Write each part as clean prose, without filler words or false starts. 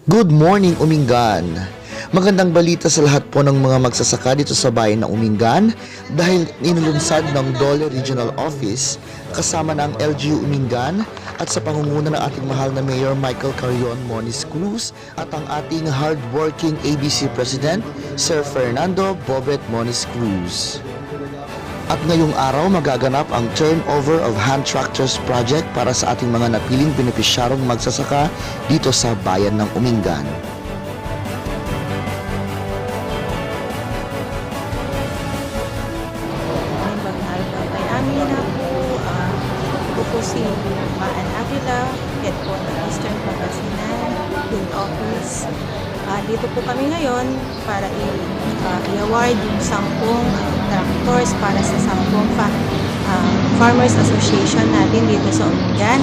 Good morning, Umingan! Magandang balita sa lahat po ng mga magsasaka dito sa bayan ng Umingan dahil inulunsad ng Dole Regional Office kasama ng LGU Umingan at sa pangunguna ng ating mahal na Mayor Michael Carrion Moniz Cruz at ang ating hardworking ABC President, Sir Fernando Bobet Moniz Cruz. At ngayong araw magaganap ang turnover of hand tractors project para sa ating mga napiling benepisyarong magsasaka dito sa bayan ng Umingan. Kay Amina po po si Maan Avila, head po ng Eastern Pangasinan Field Office. Dito po kami ngayon para i-award yung 10 tractors para sa 10 Farmers Association natin dito sa Umingan.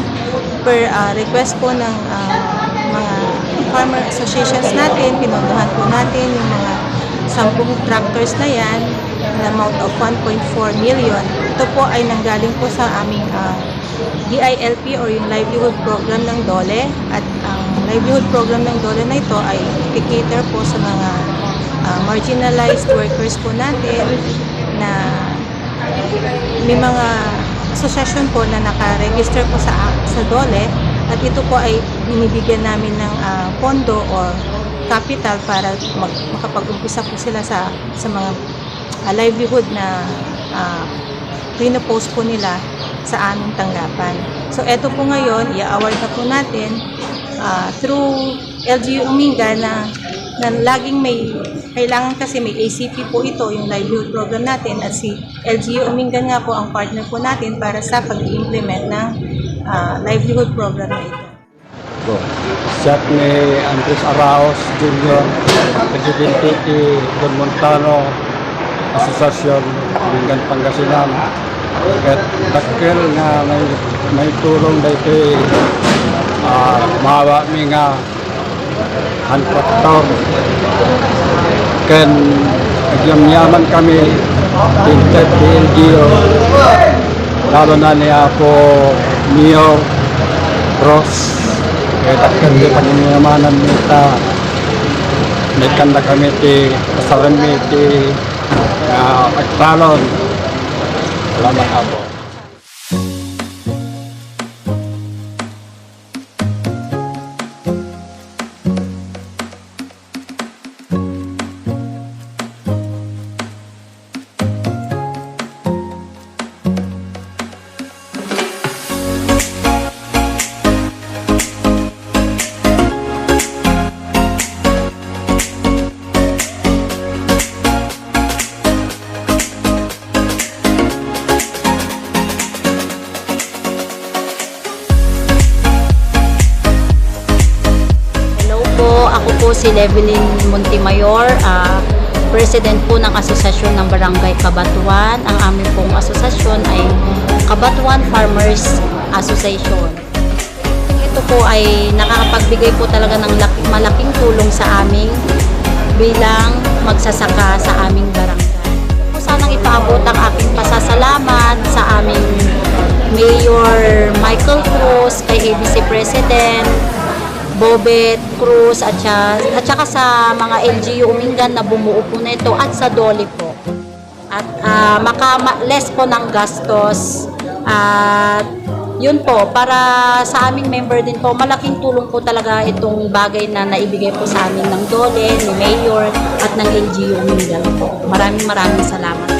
Per request po ng mga farmer associations natin, pinunduhan po natin yung mga 10 tractors na yan, na amount of 1.4 million. Ito po ay nanggaling po sa aming DILP or yung livelihood program ng Dole, at ang livelihood program ng Dole na ito ay i-cater po sa mga marginalized workers po natin na may mga association po na naka-register po sa Dole, at ito po ay binibigyan namin ng pondo or capital para makapag-umpisa po sila sa mga livelihood na pinopost po nila sa aming tanggapan. So eto po ngayon, i-award na po natin through LGU Umingan na laging kailangan kasi may ACP po ito, yung livelihood program natin, at si LGU Umingan nga po ang partner po natin para sa pag-implement ng livelihood program na ito. Siya ni Andres Araos Jr., Presidente ni Don Montano, Asosasyon Umingan Pangasinan. At dakil nga may tulong dito mawa mi nga hand tractor. Ken nagyamyaman kami tinted LGU, lalo na niya po Mio Ross. Kaya dakil di panyamanan nita may kanda kami ti kasaran mi ti agtalon. Salamat po. Ako po si Levelyn Montemayor, President po ng Asosasyon ng Barangay Cabatuan. Ang aming pong asosasyon ay Cabatuan Farmers Association. Ito po ay nakakapagbigay po talaga ng malaking tulong sa amin bilang magsasaka sa aming barangay. Sanang ipaabot ang aking pasasalamat sa aming Mayor Michael Cruz, kay ABC President Bobet Cruz, at saka sa mga LGU Umingan na bumuo po na ito, at sa Dole po. At maka-less po ng gastos. At yun po, para sa aming member din po, malaking tulong po talaga itong bagay na naibigay po sa amin ng Dole, ni Mayor, at ng LGU Umingan po. Maraming salamat.